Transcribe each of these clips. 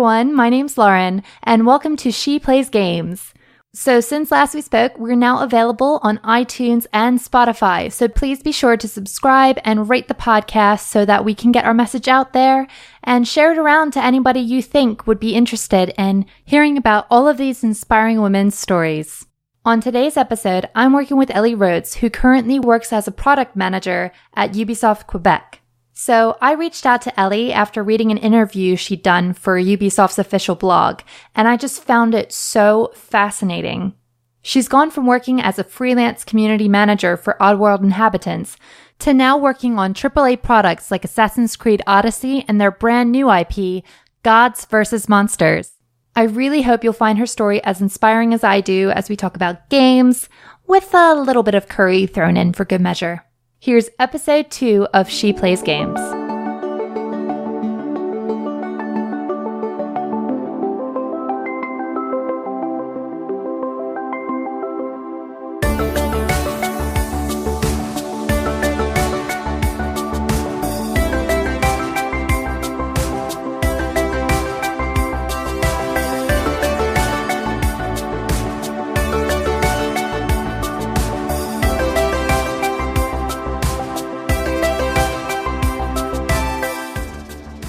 everyone, my name's Lawren, and welcome to She Plays Games. So since last we spoke, we're now available on iTunes and Spotify, so please be sure to subscribe and rate the podcast so that we can get our message out there and share it around to anybody you think would be interested in hearing about all of these inspiring women's stories. On today's episode, I'm working with Ellie Rhodes, who currently works as a product manager at Ubisoft Quebec. So I reached out to Ellie after reading an interview she'd done for Ubisoft's official blog, and I just found it so fascinating. She's gone from working as a freelance community manager for Oddworld Inhabitants to now working on AAA products like Assassin's Creed Odyssey and their brand new IP, Gods vs. Monsters. I really hope you'll find her story as inspiring as I do as we talk about games, with a little bit of curry thrown in for good measure. Here's episode 2 of She Plays Games.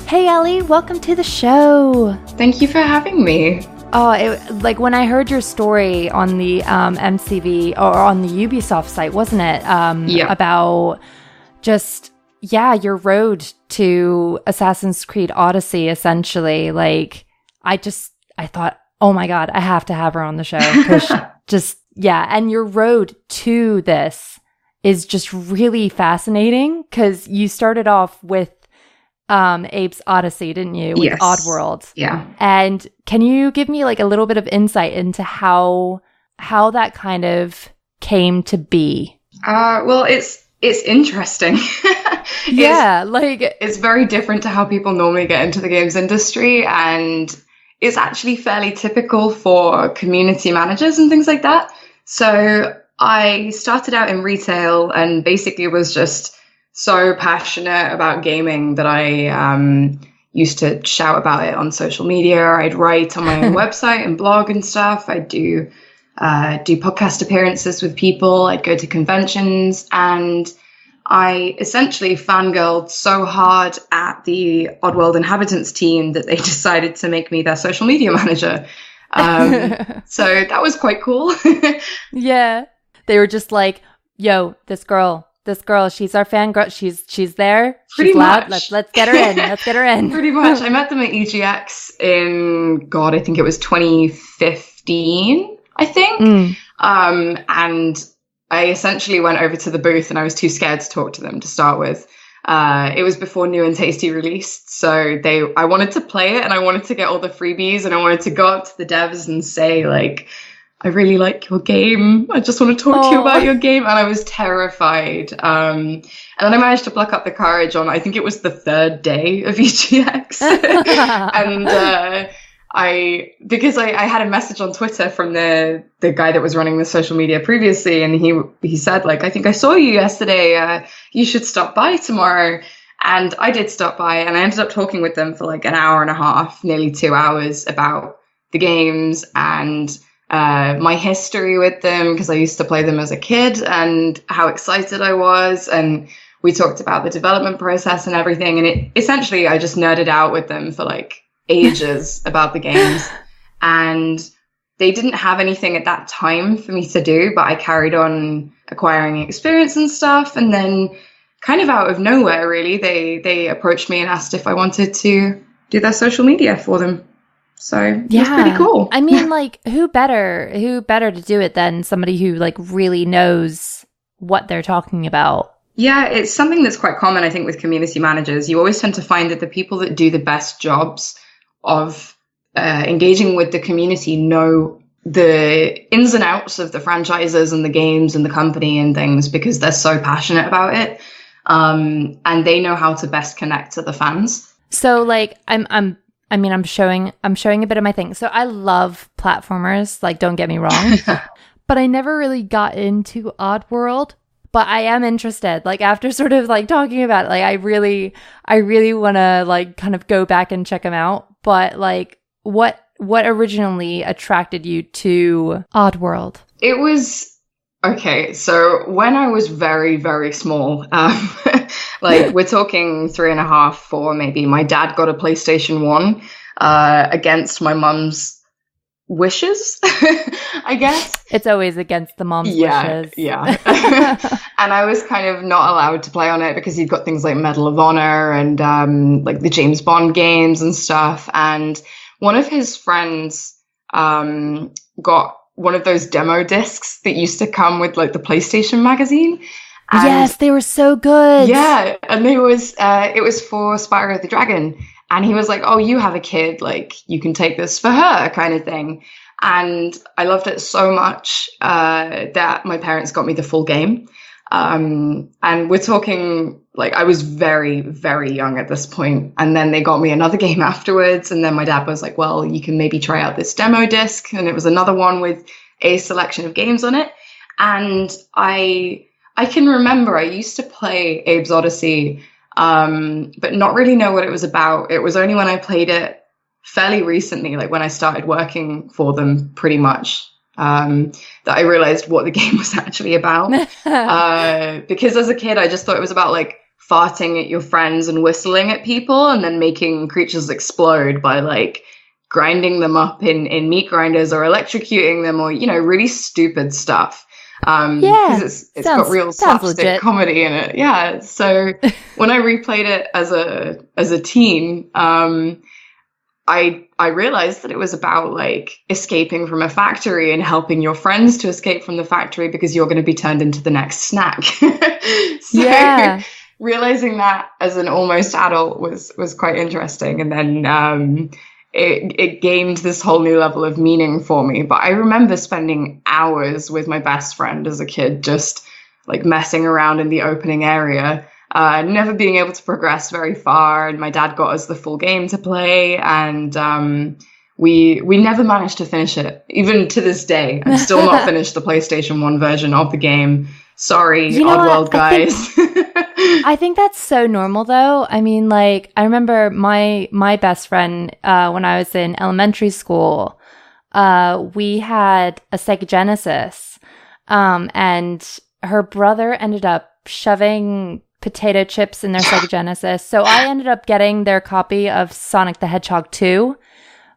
Hey Ellie, welcome to the show. Thank you for having me. Oh, when I heard your story on the MCV or on the Ubisoft site, wasn't it? Yeah. About just, your road to Assassin's Creed Odyssey, essentially. I thought, oh my God, I have to have her on the show. And your road to this is just really fascinating because you started off with Abe's Odyssey, didn't you? With yes. Oddworld. Yeah. And can you give me a little bit of insight into how that kind of came to be? Well, it's interesting. It's very different to how people normally get into the games industry, and it's actually fairly typical for community managers and things like that. So I started out in retail and basically was just so passionate about gaming that I used to shout about it on social media. I'd write on my own website and blog and stuff. I'd do podcast appearances with people. I'd go to conventions, and I essentially fangirled so hard at the Oddworld Inhabitants team that they decided to make me their social media manager. So that was quite cool. Yeah. They were just like, yo, this girl, she's our fan girl. She's there. She's loud. Let's get her in. Let's get her in. Pretty much. I met them at EGX in, I think it was 2015, I think. And I essentially went over to the booth and I was too scared to talk to them to start with. It was before New and Tasty released. So I wanted to play it and I wanted to get all the freebies and I wanted to go up to the devs and say I really like your game. I just want to talk to you about your game. And I was terrified. And then I managed to pluck up the courage on, I think it was the third day of EGX. And because I had a message on Twitter from the guy that was running the social media previously. And he said, I think I saw you yesterday. You should stop by tomorrow. And I did stop by and I ended up talking with them for an hour and a half, nearly 2 hours about the games and my history with them, because I used to play them as a kid, and how excited I was. And we talked about the development process and everything. And essentially, I just nerded out with them for ages about the games. And they didn't have anything at that time for me to do, but I carried on acquiring experience and stuff. And then kind of out of nowhere, really, they approached me and asked if I wanted to do their social media for them. So it was pretty cool. I mean, who better to do it than somebody who really knows what they're talking about? Yeah, it's something that's quite common, I think, with community managers. You always tend to find that the people that do the best jobs of engaging with the community know the ins and outs of the franchises and the games and the company and things, because they're so passionate about it. And they know how to best connect to the fans. So I'm showing a bit of my thing. So I love platformers, don't get me wrong, but I never really got into Oddworld. But I am interested, after sort of talking about it, I really want to kind of go back and check them out. But what originally attracted you to Oddworld? It was, okay, so when I was very, very small, like we're talking 3.5, 4 maybe, my dad got a PlayStation 1 against my mum's wishes, I guess. It's always against the mom's wishes. Yeah. And I was kind of not allowed to play on it because he'd got things like Medal of Honor and like the James Bond games and stuff. And one of his friends got one of those demo discs that used to come with like the PlayStation magazine. And yes, they were so good. Yeah, and it was for Spyro the Dragon. And he was like, oh, you have a kid, like you can take this for her kind of thing. And I loved it so much that my parents got me the full game. And we're talking, like, I was very, very young at this point. And then they got me another game afterwards. And then my dad was like, well, you can maybe try out this demo disc. And it was another one with a selection of games on it. And I can remember I used to play Abe's Odyssey, but not really know what it was about. It was only when I played it fairly recently, like when I started working for them pretty much, that I realized what the game was actually about. Because as a kid, I just thought it was about like farting at your friends and whistling at people and then making creatures explode by like grinding them up in meat grinders or electrocuting them or, you know, really stupid stuff. Because it's got real slapstick comedy in it. Yeah. So when I replayed it as a teen, I realized that it was about like escaping from a factory and helping your friends to escape from the factory because you're going to be turned into the next snack. So realizing that as an almost adult was quite interesting. And then it gained this whole new level of meaning for me. But I remember spending hours with my best friend as a kid, just like messing around in the opening area, never being able to progress very far. And my dad got us the full game to play. And we never managed to finish it. Even to this day, I'm still not finished the PlayStation 1 version of the game. Sorry, Oddworld guys. I think that's so normal, though. I mean, like, I remember my best friend, when I was in elementary school, we had a Sega Genesis, and her brother ended up shoving potato chips in their Sega Genesis. So I ended up getting their copy of Sonic the Hedgehog 2,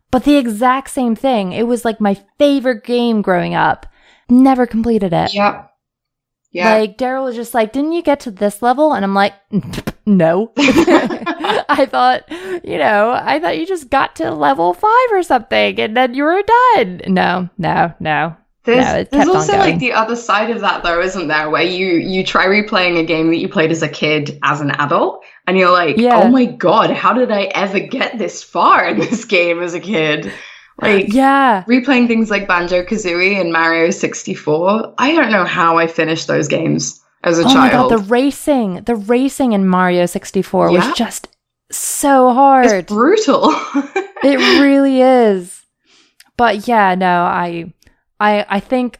but the exact same thing. It was like my favorite game growing up. Never completed it. Yep. Yeah. Like, Daryl was just like, didn't you get to this level? And I'm like, no. I thought you just got to level 5 or something and then you were done. No. There's also like the other side of that though, isn't there? Where you try replaying a game that you played as a kid as an adult and you're like, oh my God, how did I ever get this far in this game as a kid? Like, replaying things like Banjo-Kazooie and Mario 64, I don't know how I finished those games as a child. Oh my God, the racing in Mario 64 was just so hard. It's brutal. It really is. But yeah, no, I think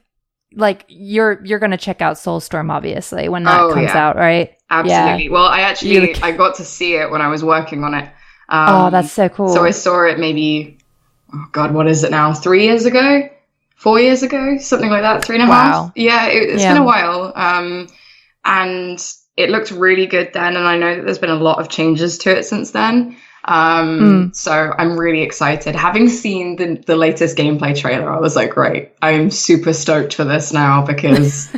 like you're gonna check out Soulstorm obviously when that comes out, right? Absolutely. Yeah. Well, I got to see it when I was working on it. Oh, that's so cool. So I saw it maybe, oh God, what is it now? 3 years ago? 4 years ago? Something like that. 3.5? Wow. Yeah, it's been a while. And it looked really good then. And I know that there's been a lot of changes to it since then. So I'm really excited. Having seen the latest gameplay trailer, I was like, great, I'm super stoked for this now because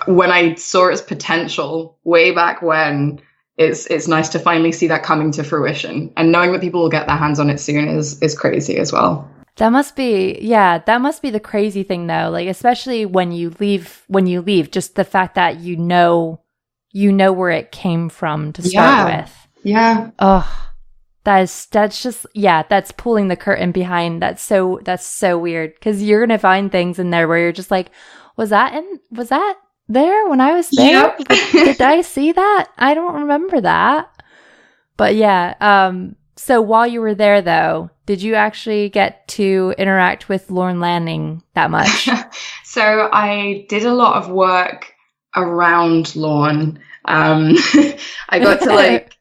when I saw its potential way back when, it's nice to finally see that coming to fruition, and knowing that people will get their hands on it soon is crazy as well. That must be the crazy thing though, like especially when you leave, just the fact that you know where it came from to start with. Yeah. Oh, that's just that's pulling the curtain behind. That's so weird because you're gonna find things in there where you're just like, was that there when I was there? Yep. Did I see that? I don't remember that. But yeah, so while you were there though, did you actually get to interact with Lawren Landing that much? So I did a lot of work around Lawren. I got to like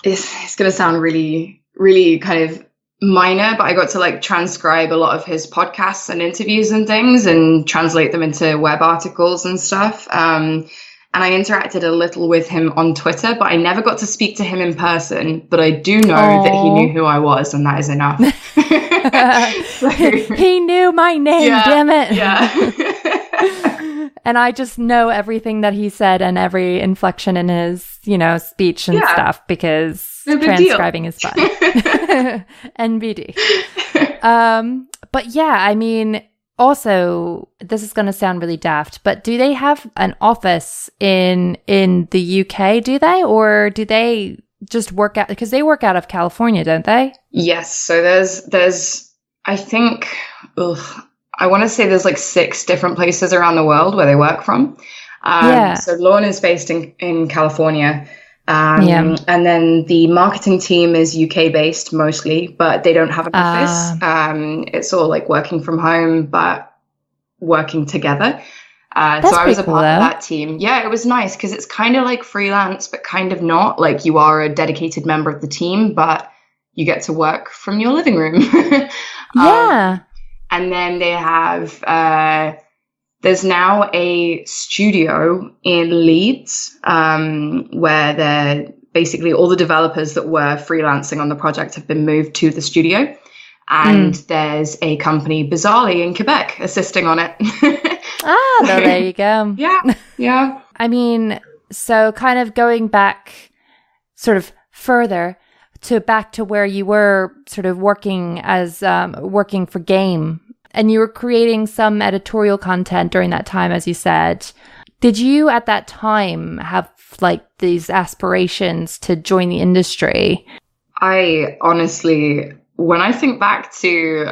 it's going to sound really, really kind of minor, but I got to like transcribe a lot of his podcasts and interviews and things and translate them into web articles and stuff. And I interacted a little with him on Twitter, but I never got to speak to him in person. But I do know that he knew who I was, and that is enough. So, he knew my name, damn it. Yeah. And I just know everything that he said and every inflection in his, speech and stuff because transcribing is fun. NBD. But yeah, I mean, also, this is going to sound really daft, but do they have an office in the UK, do they? Or do they just work out, because they work out of California, don't they? Yes. So there's I think, I want to say there's like 6 different places around the world where they work from. So Lawren is based in California. And then the marketing team is UK based mostly, but they don't have an office. It's all like working from home, but working together. So I was a part of that team. Yeah, it was nice because it's kind of like freelance, but kind of not. Like you are a dedicated member of the team, but you get to work from your living room. And then they have, there's now a studio in Leeds where they're basically all the developers that were freelancing on the project have been moved to the studio. And there's a company, bizarrely, in Quebec assisting on it. So there you go. Yeah. I mean, so kind of going back sort of further back to where you were sort of working as working for Game, and you were creating some editorial content during that time, as you said. Did you at that time have like these aspirations to join the industry? I honestly, when I think back to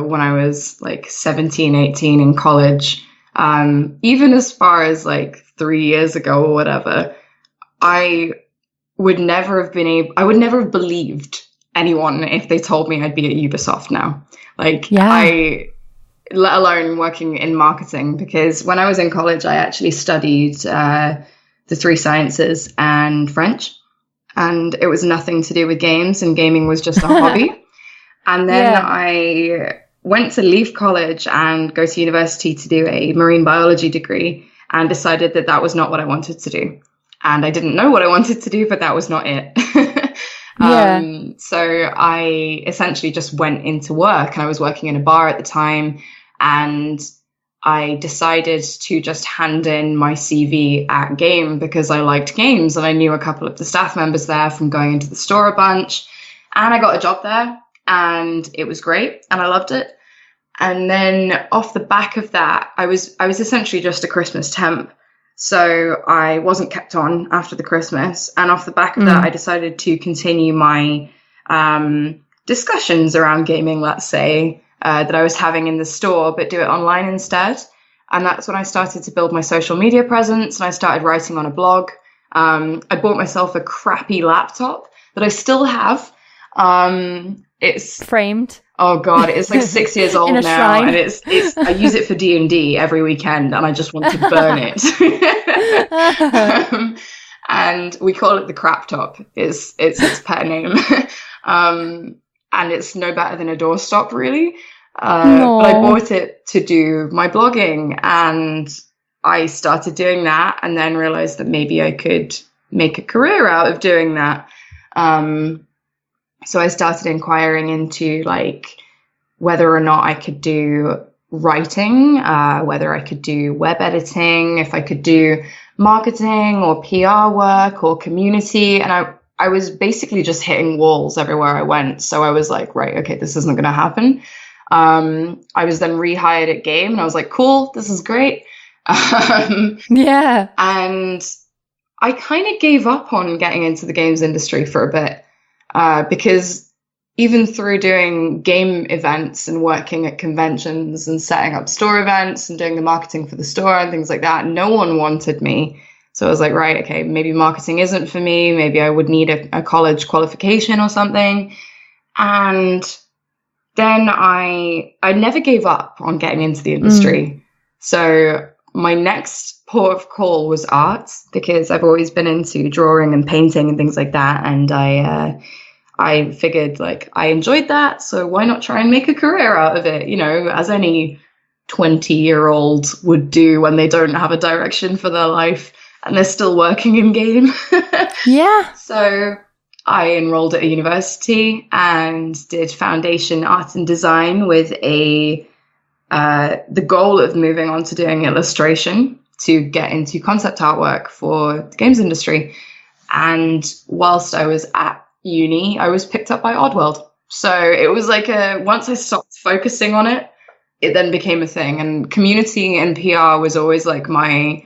when I was like 17, 18 in college, even as far as like 3 years ago or whatever, I would never have believed anyone if they told me I'd be at Ubisoft now. Let alone working in marketing, because when I was in college, I actually studied the 3 sciences and French, and it was nothing to do with games, and gaming was just a hobby. And then I went to leave college and go to university to do a marine biology degree, and decided that was not what I wanted to do. And I didn't know what I wanted to do, but that was not it. So I essentially just went into work, and I was working in a bar at the time, and I decided to just hand in my CV at Game because I liked games, and I knew a couple of the staff members there from going into the store a bunch, and I got a job there, and it was great, and I loved it. And then off the back of that, I was essentially just a Christmas temp. So I wasn't kept on after the Christmas. And off the back of that, I decided to continue my discussions around gaming, let's say, that I was having in the store, but do it online instead. And that's when I started to build my social media presence, and I started writing on a blog. I bought myself a crappy laptop that I still have. It's framed. Oh God, it's like 6 years old now, shrine. and it's I use it for D&D every weekend, and I just want to burn it. And we call it the crap top. It's its pet name, and it's no better than a doorstop, really. But I bought it to do my blogging, and I started doing that, and then realized that maybe I could make a career out of doing that. So I started inquiring into like whether or not I could do writing, whether I could do web editing, if I could do marketing or PR work or community. And I was basically just hitting walls everywhere I went. So I was like, right, okay, this isn't going to happen. I was then rehired at Game, and I was like, cool, this is great. And I kind of gave up on getting into the games industry for a bit. Because even through doing game events and working at conventions and setting up store events and doing the marketing for the store and things like that, no one wanted me. So I was like, right, okay, maybe marketing isn't for me. Maybe I would need a college qualification or something. And then I never gave up on getting into the industry. So my next port of call was art, because I've always been into drawing and painting and things like that. And I I figured like I enjoyed that, so why not try and make a career out of it, you know, as any 20-year-old would do when they don't have a direction for their life and they're still working in game. Yeah. So I enrolled at a university and did foundation art and design with the goal of moving on to doing illustration to get into concept artwork for the games industry. And whilst I was at uni, I was picked up by Oddworld. So it was like once I stopped focusing on it, it then became a thing. And community and PR was always like my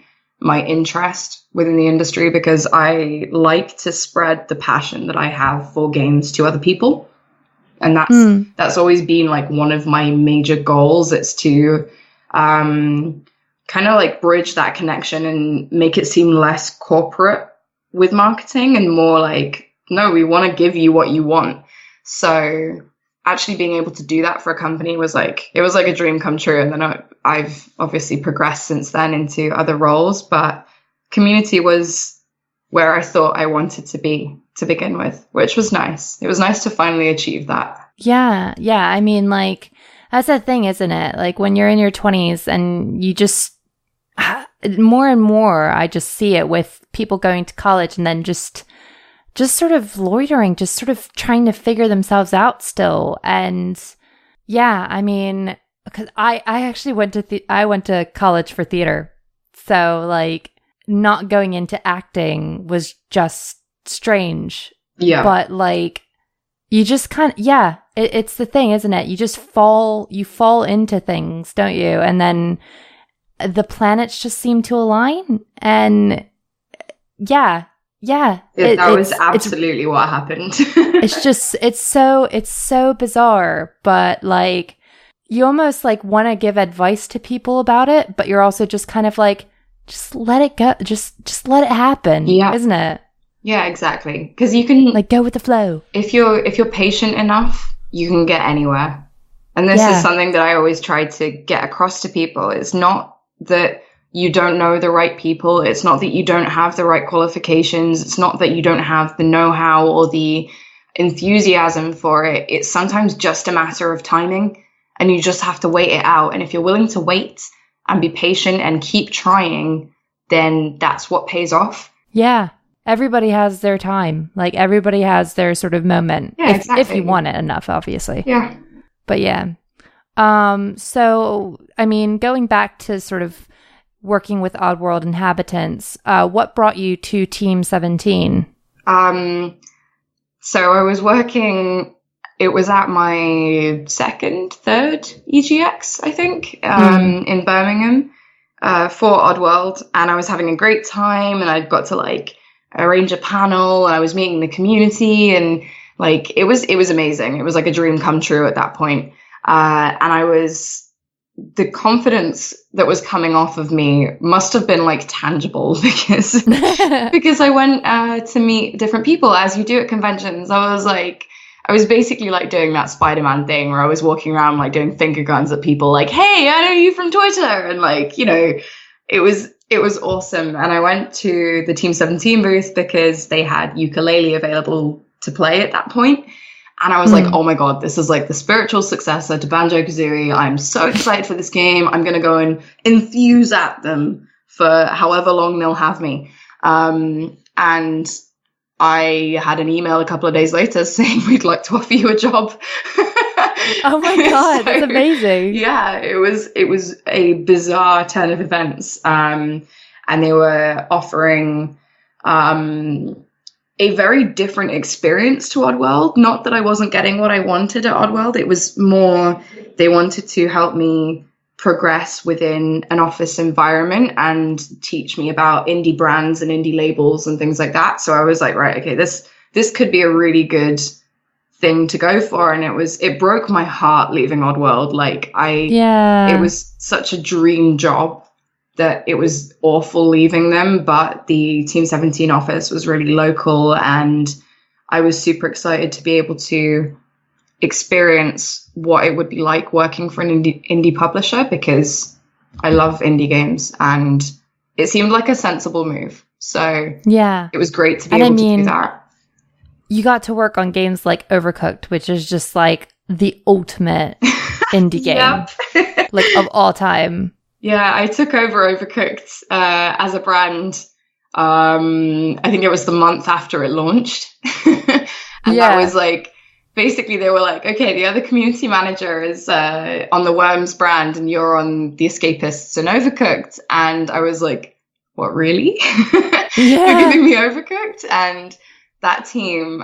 interest within the industry, because I like to spread the passion that I have for games to other people. And that's always been like one of my major goals. It's to kind of like bridge that connection and make it seem less corporate with marketing and more like, no, we want to give you what you want. So actually being able to do that for a company was like, it was like a dream come true. And then I've obviously progressed since then into other roles, but community was where I thought I wanted to be to begin with, which was nice. It was nice to finally achieve that. Yeah. Yeah. I mean, like, that's the thing, isn't it? Like when you're in your 20s and you just, more and more, I just see it with people going to college and then just sort of loitering, just sort of trying to figure themselves out still. And yeah, I mean, because I actually went to college for theater. So like not going into acting was just strange. Yeah. But like you just kind of, yeah, it's the thing, isn't it? You just fall into things, don't you? And then the planets just seem to align. And yeah. That was absolutely what happened. it's so bizarre, but like you almost like want to give advice to people about it, but you're also just kind of like, just let it go. Just let it happen. Yeah. Isn't it? Yeah, exactly. Because you can like go with the flow. If you're patient enough, you can get anywhere. And this is something that I always try to get across to people. It's not that you don't know the right people. It's not that you don't have the right qualifications. It's not that you don't have the know-how or the enthusiasm for it. It's sometimes just a matter of timing, and you just have to wait it out. And if you're willing to wait and be patient and keep trying, then that's what pays off. Yeah. Everybody has their time. Like everybody has their sort of moment. Yeah, exactly. If you want it enough, obviously. Yeah. But yeah. So, I mean, going back to sort of working with Oddworld inhabitants, what brought you to Team 17? So I was working, it was at my third EGX, I think, in Birmingham, for Oddworld. And I was having a great time, and I'd got to like arrange a panel, and I was meeting the community, and like, it was amazing. It was like a dream come true at that point. And the confidence that was coming off of me must have been like tangible because I went to meet different people as you do at conventions. I was basically like doing that Spider-Man thing where I was walking around like doing finger guns at people like, hey, I know you from Twitter. And like, you know, it was awesome. And I went to the Team 17 booth because they had ukulele available to play at that point. And I was like, oh my God, this is like the spiritual successor to Banjo-Kazooie. I'm so excited for this game. I'm going to go and enthuse at them for however long they'll have me. And I had an email a couple of days later saying, we'd like to offer you a job. Oh my God, that's amazing. Yeah, it was a bizarre turn of events. And they were offering a very different experience to Oddworld. Not that I wasn't getting what I wanted at Oddworld. It was more, they wanted to help me progress within an office environment and teach me about indie brands and indie labels and things like that. So I was like, right, okay, this could be a really good thing to go for. And it broke my heart leaving Oddworld. Like it was such a dream job that it was awful leaving them, but the Team 17 office was really local, and I was super excited to be able to experience what it would be like working for an indie publisher, because I love indie games, and it seemed like a sensible move. So yeah, it was great to be able to do that. you got to work on games like Overcooked, which is just like the ultimate indie game, like of all time. Yeah, I took over Overcooked as a brand. I think it was the month after it launched. And that was like, basically they were like, okay, the other community manager is on the Worms brand and you're on the Escapists and Overcooked. And I was like, what, really? You're giving me Overcooked? And that team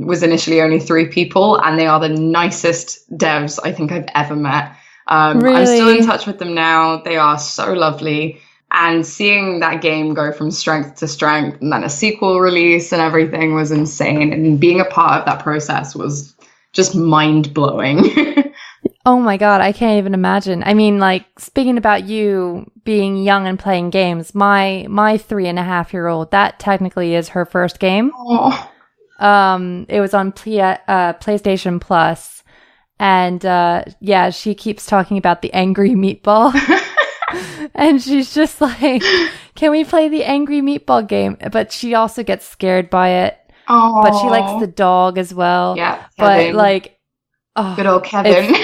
was initially only 3 people, and they are the nicest devs I think I've ever met. Really? I'm still in touch with them now. They are so lovely. And seeing that game go from strength to strength, and then a sequel release and everything, was insane. And being a part of that process was just mind-blowing. Oh my God, I can't even imagine. I mean, like, speaking about you being young and playing games, my 3.5-year-old, that technically is her first game. Oh. It was on PlayStation Plus. And she keeps talking about the Angry Meatball. And she's just like, can we play the Angry Meatball game? But she also gets scared by it. Oh. But she likes the dog as well. Yeah, Kevin. But like, good old Kevin.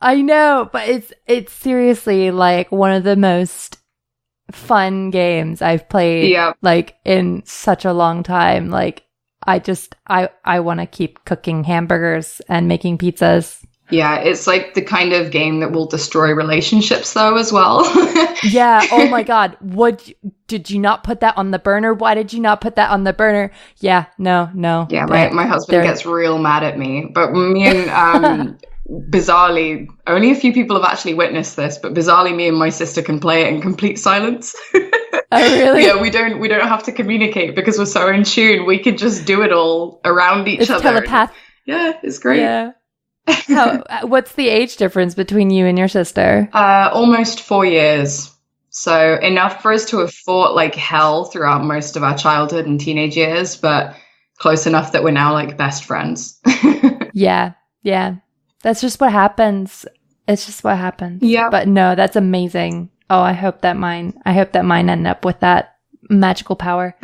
I know, but it's seriously like one of the most fun games I've played like in such a long time. Like I want to keep cooking hamburgers and making pizzas. Yeah, it's like the kind of game that will destroy relationships though as well. Yeah, oh my God. Did you not put that on the burner? Why did you not put that on the burner? Yeah, no. Yeah, my husband gets real mad at me. But me and bizarrely, only a few people have actually witnessed this, but bizarrely me and my sister can play it in complete silence. Oh, really? Yeah, we don't have to communicate because we're so in tune. We could just do it all around each other. It's telepath. Yeah, it's great. Yeah. What's the age difference between you and your sister? Almost 4 years. So enough for us to have fought like hell throughout most of our childhood and teenage years, but close enough that we're now like best friends. Yeah. That's just what happens. It's just what happens. Yeah. But no, that's amazing. Oh, I hope that mine end up with that magical power.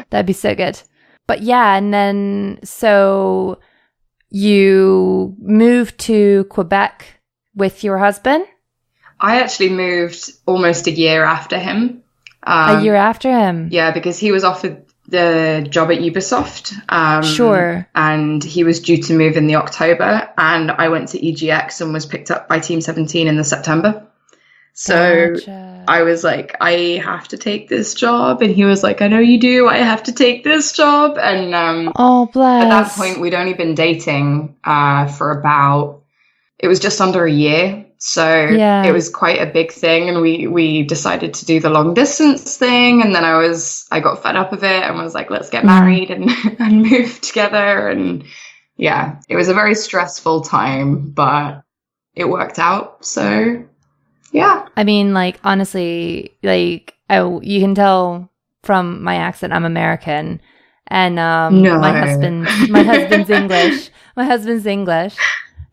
That'd be so good. But yeah, and then so you moved to Quebec with your husband? I actually moved almost a year after him. A year after him? Yeah, because he was offered the job at Ubisoft. Sure. And he was due to move in the October, and I went to EGX and was picked up by Team 17 in the September. So gotcha. I was like, I have to take this job. And he was like, I know you do. I have to take this job. And oh, bless. At that point, we'd only been dating for about, it was just under a year. So it was quite a big thing. And we decided to do the long distance thing. And then I got fed up of it and was like, let's get married and move together. And yeah, it was a very stressful time, but it worked out. So yeah. I mean, like, honestly, like, you can tell from my accent, I'm American. And my husband's English. My husband's English.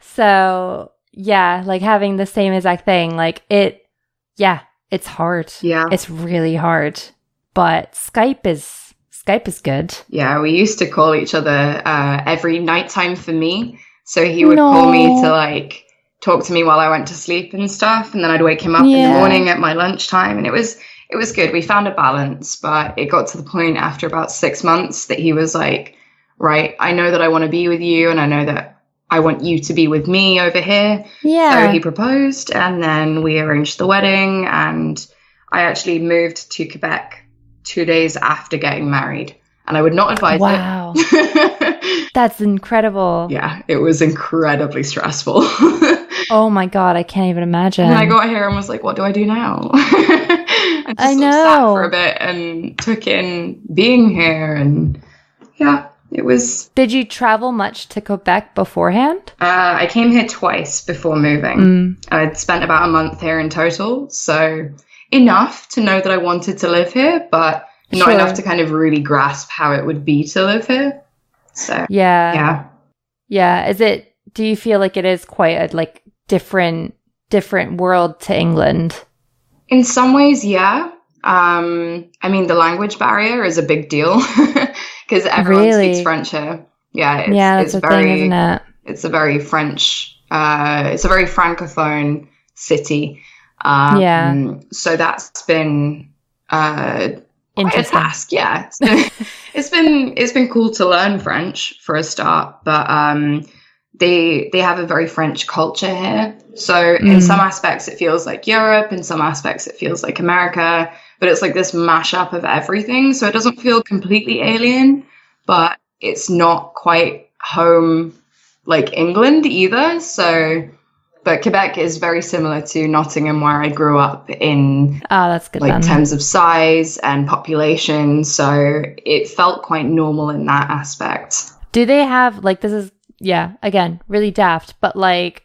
So yeah, like having the same exact thing, like it's hard. Yeah. It's really hard. But Skype is good. Yeah, we used to call each other every nighttime for me. So he would call me to like talk to me while I went to sleep and stuff, and then I'd wake him up in the morning at my lunchtime, and it was good. We found a balance, but it got to the point after about 6 months that he was like, right, I know that I want to be with you, and I know that I want you to be with me over here. Yeah. So he proposed, and then we arranged the wedding, and I actually moved to Quebec 2 days after getting married, and I would not advise it. Wow. That's incredible. Yeah, it was incredibly stressful. Oh my God, I can't even imagine. And I got here and was like, what do I do now? I know. Sat for a bit and took in being here, and yeah, it was. Did you travel much to Quebec beforehand? I came here twice before moving. I'd spent about a month here in total, so enough to know that I wanted to live here, but not enough to kind of really grasp how it would be to live here. So yeah. Do you feel like it is quite a like different world to England? In some ways, yeah. I mean, the language barrier is a big deal because everyone speaks French here. Yeah, that's the thing, isn't it? It's a very French, it's a very francophone city. So that's been quite a task. Yeah, it's been cool to learn French for a start, but they have a very French culture here. So in some aspects it feels like Europe, in some aspects it feels like America, but it's like this mashup of everything. So it doesn't feel completely alien, but it's not quite home like England either. So, but Quebec is very similar to Nottingham, where I grew up in. Oh, that's good. Like terms of size and population. So it felt quite normal in that aspect. Do they have like, this is, yeah, again, really daft, but like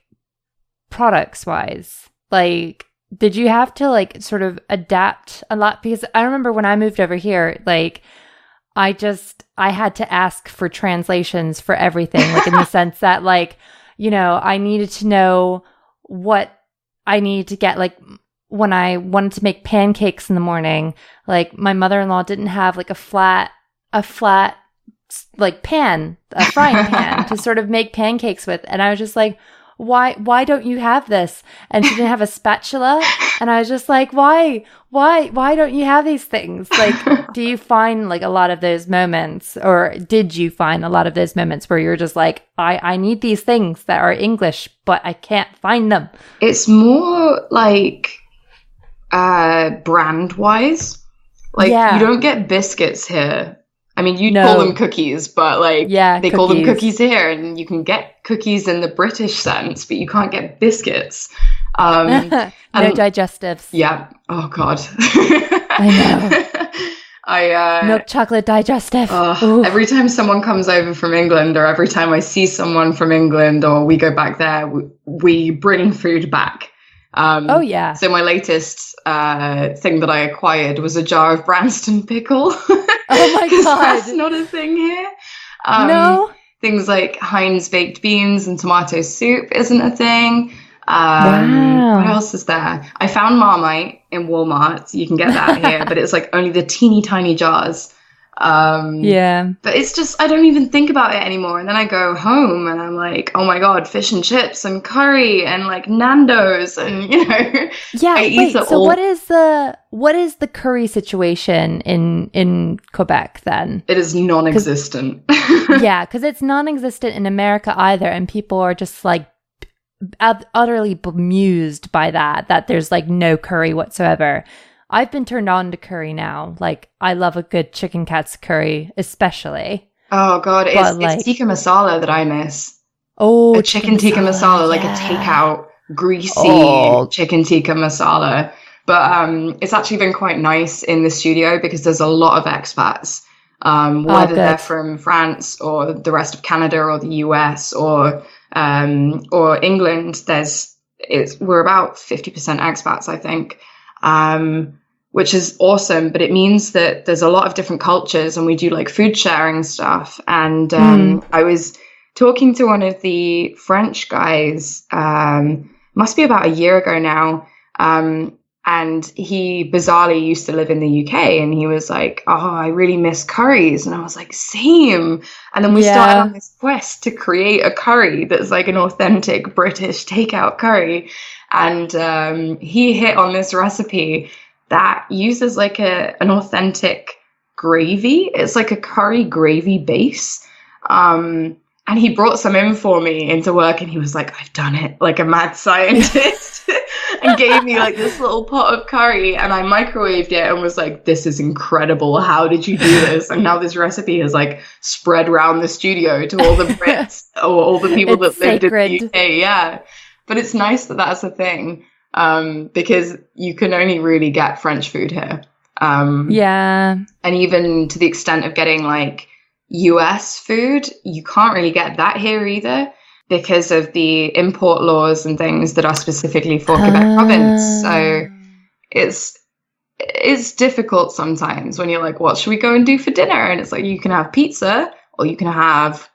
products wise, like, did you have to like sort of adapt a lot? Because I remember when I moved over here, like I had to ask for translations for everything, like in the sense that like, you know, I needed to know what I needed to get. Like when I wanted to make pancakes in the morning, like my mother-in-law didn't have like a flat like pan, a frying pan to sort of make pancakes with. And I was just like, why don't you have this? And she didn't have a spatula. And I was just like, why don't you have these things? Like, do you find like a lot of those moments, or did you find a lot of those moments where you're just like, I need these things that are English, but I can't find them? It's more like brand wise. Like you don't get biscuits here. I mean, you call them cookies, but like they call them cookies here, and you can get cookies in the British sense, but you can't get biscuits. No digestives. Yeah. Oh God. I know. Milk chocolate digestive. Every time someone comes over from England, or every time I see someone from England, or we go back there, we bring food back. So my latest thing that I acquired was a jar of Branston pickle. Oh my God. That's not a thing here. No. Things like Heinz baked beans and tomato soup isn't a thing. Wow. What else is there? I found Marmite in Walmart. You can get that here, but it's like only the teeny tiny jars. But it's just, I don't even think about it anymore. And then I go home and I'm like, oh my God, fish and chips and curry and like Nando's and, you know. Yeah, what is the curry situation in Quebec then? It is non-existent. Yeah, because it's non-existent in America either. And people are just like utterly bemused by that there's like no curry whatsoever. I've been turned on to curry now. Like, I love a good chicken katsu curry, especially. Oh, God. It's tikka masala that I miss. Oh, a chicken tikka masala, like a takeout, greasy chicken tikka masala. But it's actually been quite nice in the studio because there's a lot of expats, whether they're from France or the rest of Canada or the US or England. We're about 50% expats, I think. Which is awesome, but it means that there's a lot of different cultures and we do like food sharing stuff. And I was talking to one of the French guys, must be about a year ago now, and he bizarrely used to live in the UK, and he was like, oh, I really miss curries. And I was like, same. And then we started on this quest to create a curry that's like an authentic British takeout curry. And he hit on this recipe that uses like an authentic gravy. It's like a curry gravy base. And he brought some in for me into work, and he was like, I've done it, like a mad scientist, and gave me like this little pot of curry, and I microwaved it and was like, this is incredible. How did you do this? And now this recipe has like spread around the studio to all the Brits or all the people that lived in the UK. Yeah. But it's nice that that's a thing. Because you can only really get French food here. And even to the extent of getting like US food, you can't really get that here either because of the import laws and things that are specifically for Quebec province. So it's difficult sometimes when you're like, what should we go and do for dinner? And it's like, you can have pizza or you can have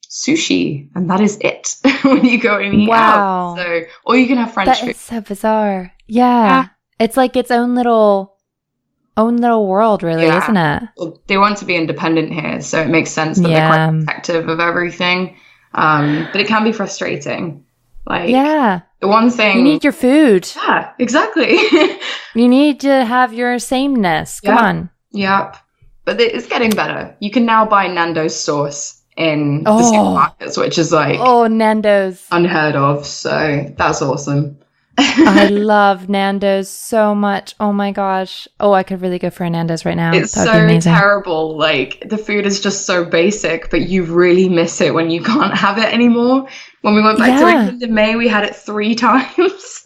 sushi, and that is it when you go and eat out. So, or you can have French food. That is so bizarre. Yeah. It's like its own little own little world, really, isn't it? Well, they want to be independent here, so it makes sense that they're quite protective of everything. But it can be frustrating. Like, the one thing... You need your food. Yeah, exactly. You need to have your sameness. Come on. Yep. But it's getting better. You can now buy Nando's sauce in the supermarkets, which is like... Oh, Nando's. Unheard of, so that's awesome. I love Nando's so much. Oh my gosh. Oh, I could really go for a Nando's right now. It's so terrible. Like, the food is just so basic, but you really miss it when you can't have it anymore. When we went back to England in May, we had it 3 times.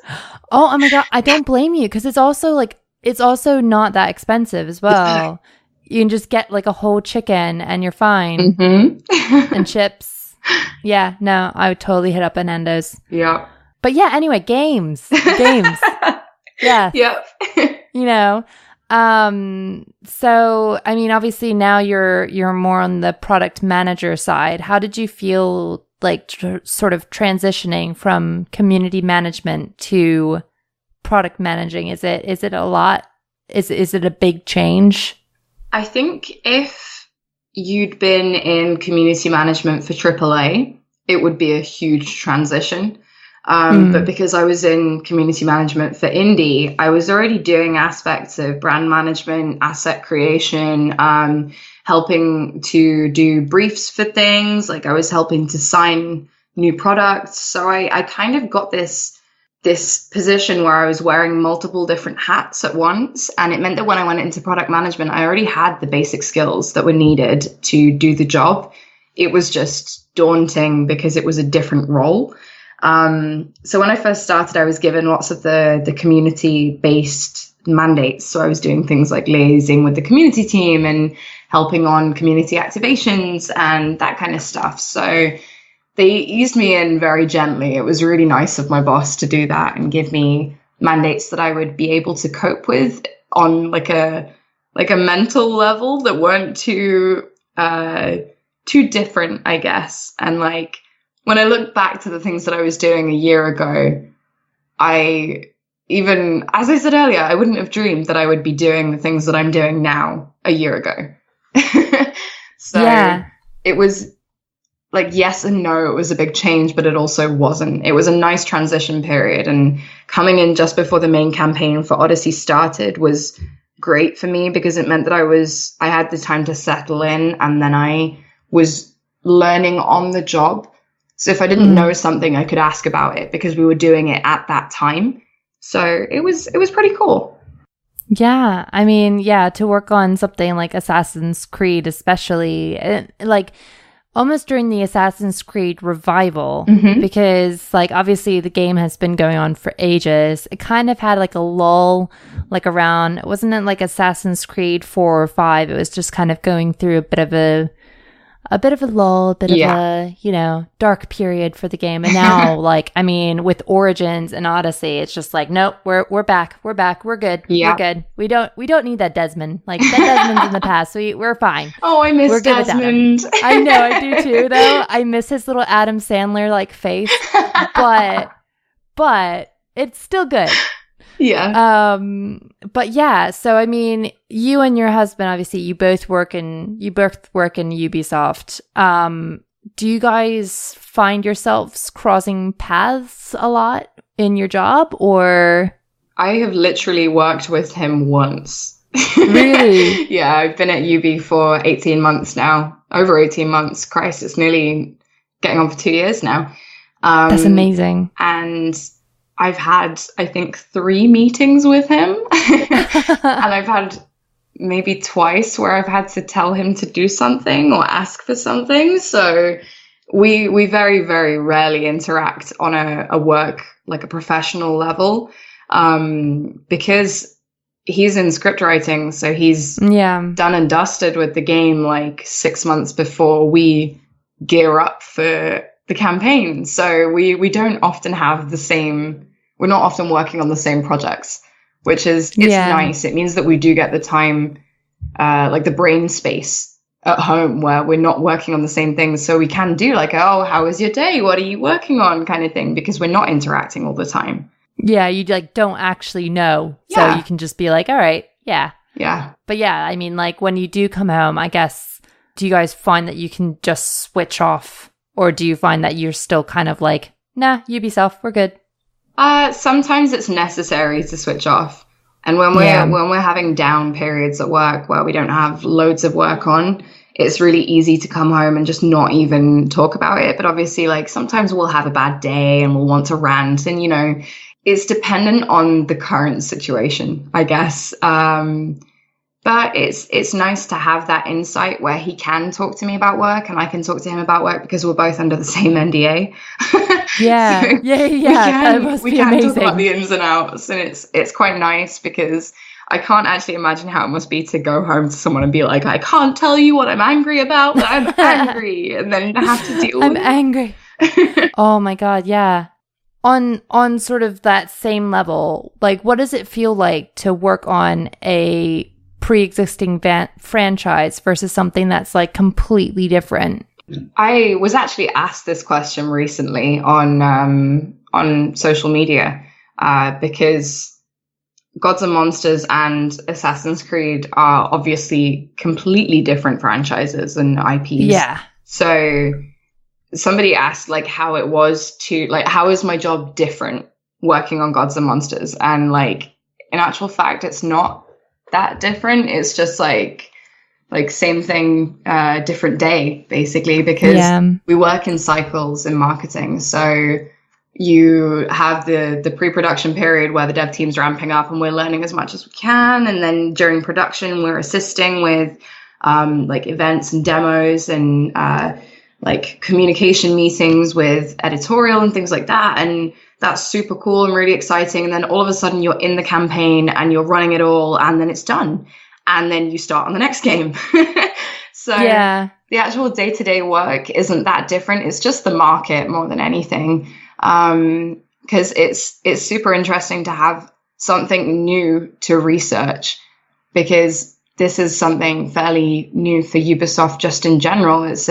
Oh my God. I don't blame you, because it's also not that expensive as well. You can just get like a whole chicken and you're fine. Mm-hmm. And chips. Yeah, no, I would totally hit up a Nando's. Yeah. But yeah, anyway, games. Yeah. Yep. You know, so, I mean, obviously now you're more on the product manager side. How did you feel like sort of transitioning from community management to product managing? Is it a lot? Is it a big change? I think if you'd been in community management for AAA, it would be a huge transition. But because I was in community management for indie, I was already doing aspects of brand management, asset creation, helping to do briefs for things. Like, I was helping to sign new products. So I kind of got this position where I was wearing multiple different hats at once. And it meant that when I went into product management, I already had the basic skills that were needed to do the job. It was just daunting because it was a different role. So when I first started, I was given lots of the community-based mandates. So I was doing things like liaising with the community team and helping on community activations and that kind of stuff. So they eased me in very gently. It was really nice of my boss to do that and give me mandates that I would be able to cope with on like a mental level that weren't too different, I guess. And like, when I look back to the things that I was doing a year ago, as I said earlier, I wouldn't have dreamed that I would be doing the things that I'm doing now a year ago. So it was like, yes and no, it was a big change, but it also wasn't. It was a nice transition period. And coming in just before the main campaign for Odyssey started was great for me because it meant that I had the time to settle in, and then I was learning on the job. So if I didn't know something, I could ask about it because we were doing it at that time. So it was pretty cool. Yeah. I mean, yeah, to work on something like Assassin's Creed, especially like almost during the Assassin's Creed revival, because like obviously the game has been going on for ages. It kind of had like a lull, like around, wasn't it like Assassin's Creed 4 or 5? It was just kind of going through a bit of a lull, a bit of a, dark period for the game. And now, like, I mean, with Origins and Odyssey, it's just like, nope, we're back. We're good. Yeah. We're good. We don't need that Desmond. Like, that Desmond's in the past. We're fine. Oh, I miss Desmond. I know, I do too, though. I miss his little Adam Sandler, like, face. But it's still good. Yeah. But yeah, so I mean, you and your husband, obviously, you both work in Ubisoft. Do you guys find yourselves crossing paths a lot in your job, or? I have literally worked with him once. Really? Yeah, I've been at UB for 18 months now. Over 18 months. Christ, it's nearly getting on for 2 years now. That's amazing. And I've had, I think, 3 meetings with him. And I've had maybe twice where I've had to tell him to do something or ask for something. So we very, very rarely interact on a work, like a professional level, because he's in script writing. So he's done and dusted with the game like 6 months before we gear up for the campaign. So we don't often have we're not often working on the same projects, which is nice. It means that we do get the time, like the brain space at home where we're not working on the same things. So we can do like, oh, how was your day? What are you working on? Kind of thing, because we're not interacting all the time. Yeah. You like don't actually know. So you can just be like, all right. Yeah. Yeah. But yeah, I mean, like when you do come home, I guess, do you guys find that you can just switch off, or do you find that you're still kind of like, nah, Ubisoft, we're good? Sometimes it's necessary to switch off. And when we're having down periods at work where we don't have loads of work on, it's really easy to come home and just not even talk about it. But obviously, like sometimes we'll have a bad day and we'll want to rant, and you know, it's dependent on the current situation, I guess. But it's nice to have that insight where he can talk to me about work and I can talk to him about work because we're both under the same NDA. Yeah, so yeah. We can talk about the ins and outs, and it's quite nice because I can't actually imagine how it must be to go home to someone and be like, I can't tell you what I'm angry about, but I'm angry, and then have to deal with it. I'm angry. Oh my God, yeah. On sort of that same level, like what does it feel like to work on a pre-existing franchise versus something that's like completely different? I was actually asked this question recently on social media because Gods and Monsters and Assassin's Creed are obviously completely different franchises and IPs. Yeah. So somebody asked like how it was to like, how is my job different working on Gods and Monsters? And like, in actual fact, it's not that different. It's just like same thing, different day, basically, because we work in cycles in marketing. So you have the pre-production period where the dev team's ramping up and we're learning as much as we can. And then during production, we're assisting with like events and demos and like communication meetings with editorial and things like that. And that's super cool and really exciting. And then all of a sudden you're in the campaign and you're running it all, and then it's done. And then you start on the next game. So the actual day-to-day work isn't that different. It's just the market more than anything. Because it's super interesting to have something new to research, because this is something fairly new for Ubisoft just in general. It's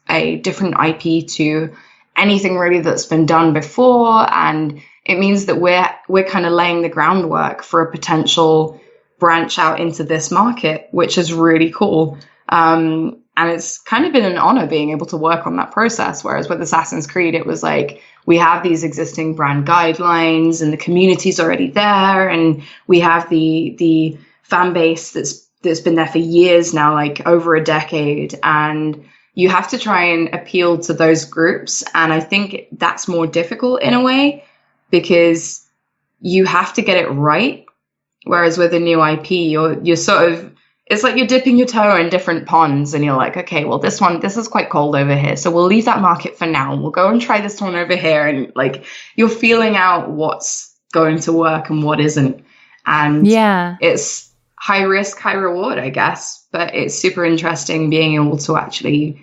a different IP to anything really that's been done before. And it means that we're kind of laying the groundwork for a potential branch out into this market, which is really cool. And it's kind of been an honor being able to work on that process. Whereas with Assassin's Creed, it was like, we have these existing brand guidelines and the community's already there. And we have the fan base that's been there for years now, like over a decade. And you have to try and appeal to those groups. And I think that's more difficult in a way because you have to get it right. Whereas with a new IP, you're sort of, it's like you're dipping your toe in different ponds and you're like, okay, well, this is quite cold over here. So we'll leave that market for now. We'll go and try this one over here. And like, you're feeling out what's going to work and what isn't. And it's high risk, high reward, I guess. But it's super interesting being able to actually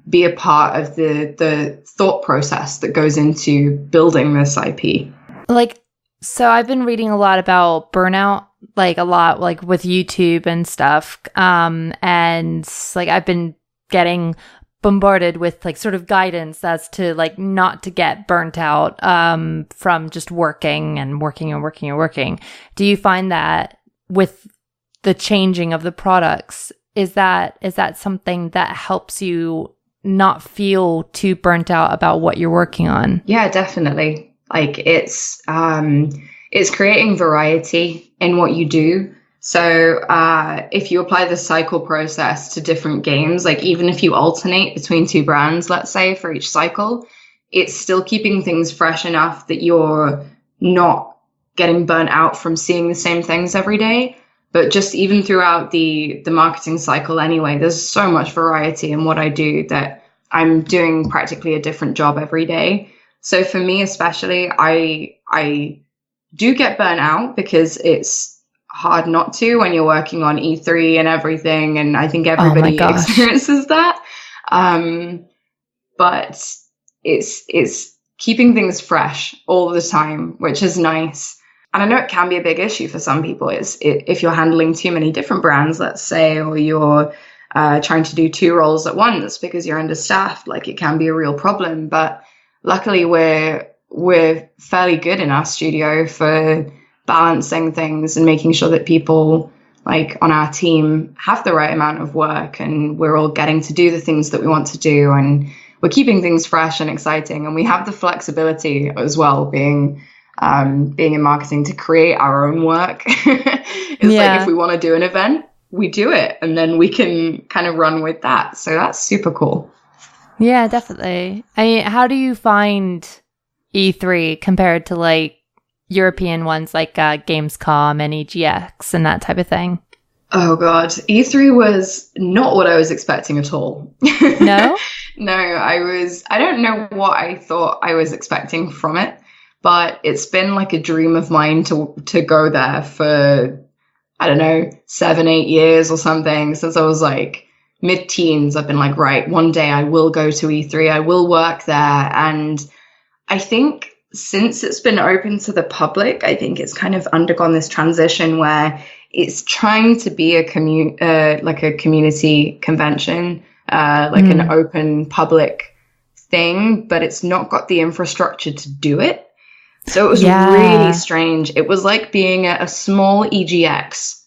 be a part of the thought process that goes into building this IP. Like, so I've been reading a lot about Burnout, like a lot, like with YouTube and stuff. And like I've been getting bombarded with like sort of guidance as to like not to get burnt out from just working. Do you find that with the changing of the products, is that something that helps you not feel too burnt out about what you're working on? Yeah, definitely. Like it's creating variety in what you do. So if you apply the cycle process to different games, like even if you alternate between two brands, let's say for each cycle, it's still keeping things fresh enough that you're not getting burnt out from seeing the same things every day. But just even throughout the marketing cycle anyway, there's so much variety in what I do that I'm doing practically a different job every day. So for me especially, I do get burnt out because it's hard not to when you're working on E3 and everything. And I think everybody experiences that. But it's keeping things fresh all the time, which is nice. And I know it can be a big issue for some people. If you're handling too many different brands, let's say, or you're trying to do two roles at once because you're understaffed, like it can be a real problem. But luckily, we're fairly good in our studio for balancing things and making sure that people like on our team have the right amount of work, and we're all getting to do the things that we want to do, and we're keeping things fresh and exciting, and we have the flexibility as well, being in marketing, to create our own work. It's like, if we want to do an event, we do it, and then we can kind of run with that. So that's super cool. Yeah, definitely. I mean, how do you find E3 compared to like European ones like Gamescom and EGX and that type of thing? Oh God, E3 was not what I was expecting at all. No? No, I don't know what I thought I was expecting from it, but it's been like a dream of mine to go there for, I don't know, 7-8 years or something. Since I was like mid-teens, I've been like, right, one day I will go to E3, I will work there. And I think since it's been open to the public, I think it's kind of undergone this transition where it's trying to be a community convention, an open public thing, but it's not got the infrastructure to do it. So it was really strange. It was like being at a small EGX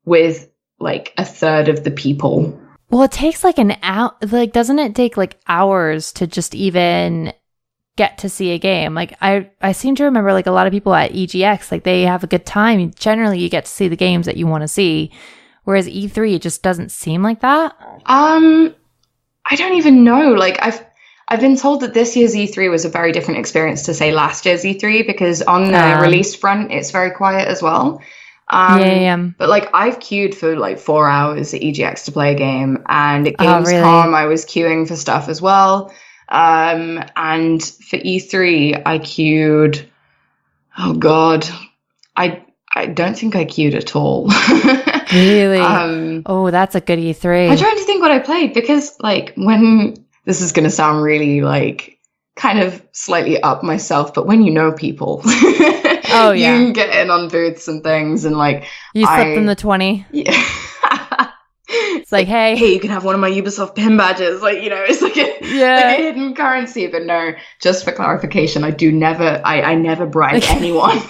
with like a third of the people. Well, it takes like an hour. Like, doesn't it take like hours to just even get to see a game? Like, I seem to remember like a lot of people at EGX, like they have a good time. Generally, you get to see the games that you want to see. Whereas E3, it just doesn't seem like that. I don't even know. Like, I've been told that this year's E3 was a very different experience to, say, last year's E3, because on the release front, it's very quiet as well. But like, I've queued for like 4 hours at EGX to play a game, and at Gamescom, I was queuing for stuff as well. And for E3, I queued. Oh God, I don't think I queued at all. Really? Oh, that's a good E3. I'm trying to think what I played, because like, when this is going to sound really like kind of slightly up myself, but when you know people, oh yeah, you can get in on booths and things, and like you slipped in the 20. Yeah. It's like, hey, you can have one of my Ubisoft pin badges. Like, you know, it's like a hidden currency. But no, just for clarification, I never bribe anyone.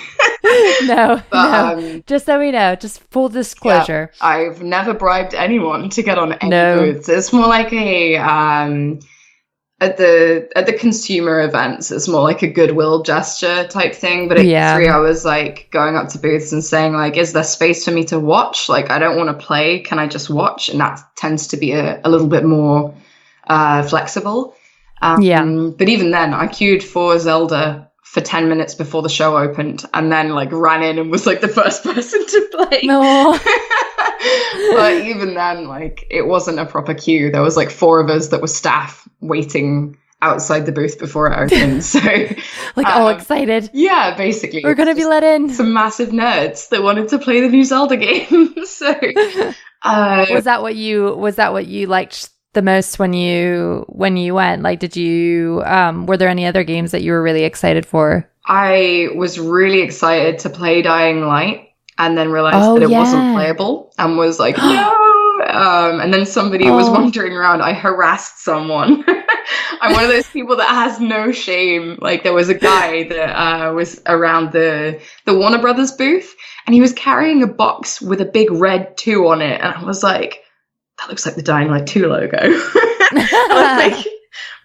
No. Just so we know, just full disclosure. Yeah, I've never bribed anyone to get on any booths. It's more like at the consumer events, it's more like a goodwill gesture type thing. But at E3, I was like going up to booths and saying like, is there space for me to watch? Like, I don't want to play. Can I just watch? And that tends to be a little bit more flexible. But even then, I queued for Zelda for 10 minutes before the show opened, and then like ran in and was like the first person to play. No. But even then, like, it wasn't a proper queue. There was like 4 of us that were staff waiting outside the booth before it opened. So like all excited. Yeah, basically. We're gonna be let in. Some massive nerds that wanted to play the new Zelda game. So was that what you liked the most when you went? Like, did you were there any other games that you were really excited for? I was really excited to play Dying Light, and then realized that it wasn't playable, and was like, no. And then somebody was wandering around. I harassed someone. I'm one of those people that has no shame. Like, there was a guy that was around the Warner Brothers booth, and he was carrying a box with a big red 2 on it, and I was like, that looks like the Dying Light 2 logo. I was like,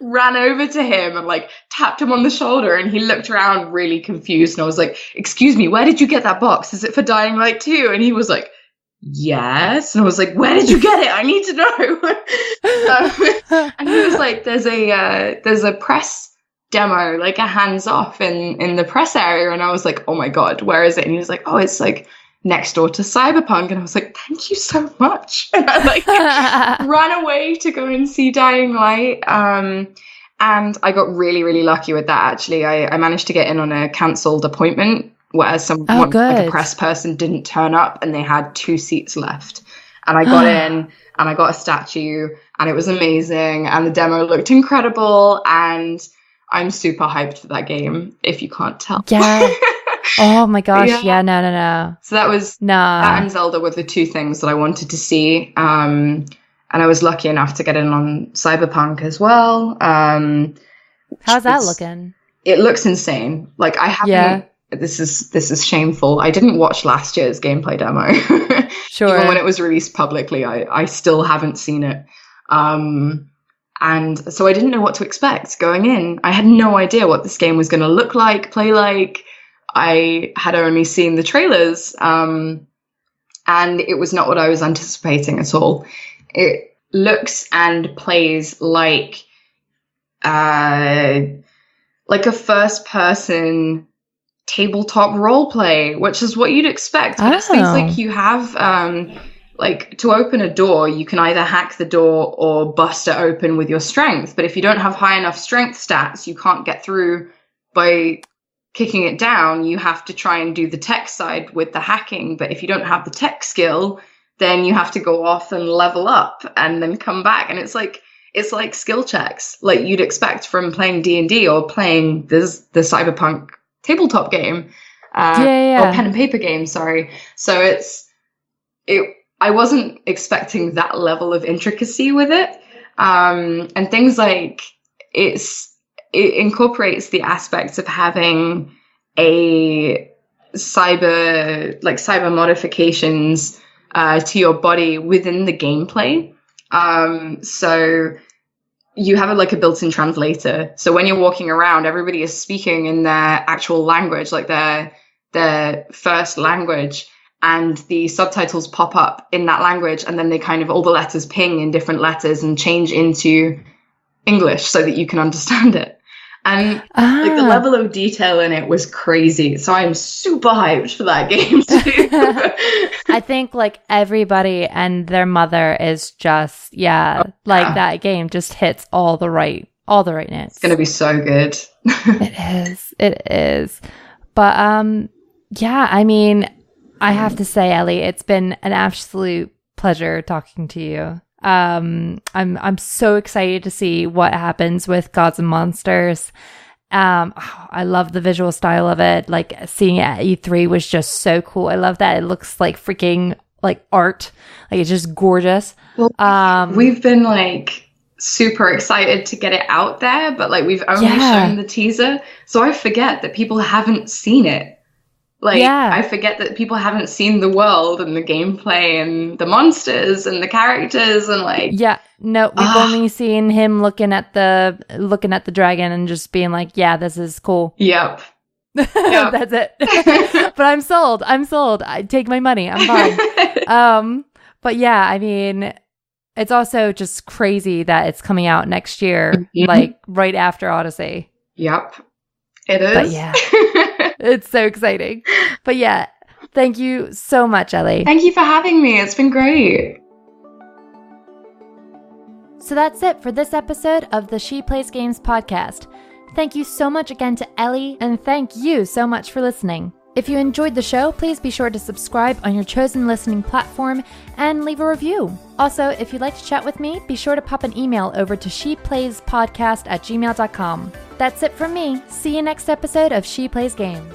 ran over to him and like tapped him on the shoulder, and he looked around really confused, and I was like, excuse me, where did you get that box? Is it for Dying Light 2? And he was like, yes. And I was like, where did you get it? I need to know. And he was like, there's a press demo, like a hands off in the press area. And I was like, oh my God, where is it? And he was like, oh, it's like next door to Cyberpunk. And I was like, thank you so much. And I like ran away to go and see Dying Light. And I got really, really lucky with that, actually. I managed to get in on a cancelled appointment where someone, like a press person, didn't turn up, and they had 2 seats left. And I got in, and I got a statue, and it was amazing, and the demo looked incredible, and I'm super hyped for that game, if you can't tell. Yeah. Oh my gosh. Yeah, no. So that was that and Zelda were the 2 things that I wanted to see. And I was lucky enough to get in on Cyberpunk as well. How's that looking? It looks insane. Like, I haven't this is shameful. I didn't watch last year's gameplay demo. Sure. Even when it was released publicly, I still haven't seen it. And so I didn't know what to expect going in. I had no idea what this game was going to look like, play like. I had only seen the trailers, and it was not what I was anticipating at all. It looks and plays like a first-person tabletop roleplay, which is what you'd expect. But it seems like you have, to open a door, you can either hack the door or bust it open with your strength. But if you don't have high enough strength stats, you can't get through by kicking it down. You have to try and do the tech side with the hacking. But if you don't have the tech skill, then you have to go off and level up and then come back. And it's like skill checks, like you'd expect from playing D&D or playing the Cyberpunk tabletop game, or pen and paper game. Sorry. So I wasn't expecting that level of intricacy with it, and things like it incorporates the aspects of having a cyber modifications to your body within the gameplay. So you have a built-in translator. So when you're walking around, everybody is speaking in their actual language, like their first language, and the subtitles pop up in that language, and then they all the letters ping in different letters and change into English so that you can understand it. And the level of detail in it was crazy. So I'm super hyped for that game too. I think everybody and their mother is just, that game just hits all the right notes. It's going to be so good. It is. But I mean, I have to say, Ellie, it's been an absolute pleasure talking to you. I'm so excited to see what happens with Gods and Monsters. I love the visual style of it. Seeing it at E3 was just so cool. I love that it looks like freaking art. It's just gorgeous. Well, we've been super excited to get it out there, but we've only shown the teaser, so I forget that people haven't seen it. I forget that people haven't seen the world and the gameplay and the monsters and the characters and we've only seen him looking at the dragon and just being this is cool. Yep. That's it. But I'm sold. I take my money. I'm fine. But I mean, it's also just crazy that it's coming out next year, right after Odyssey. Yep. It is. But it's so exciting. But thank you so much, Ellie. Thank you for having me. It's been great. So that's it for this episode of the She Plays Games podcast. Thank you so much again to Ellie, and thank you so much for listening. If you enjoyed the show, please be sure to subscribe on your chosen listening platform and leave a review. Also, if you'd like to chat with me, be sure to pop an email over to ShePlaysPodcast@gmail.com. That's it from me. See you next episode of She Plays Games.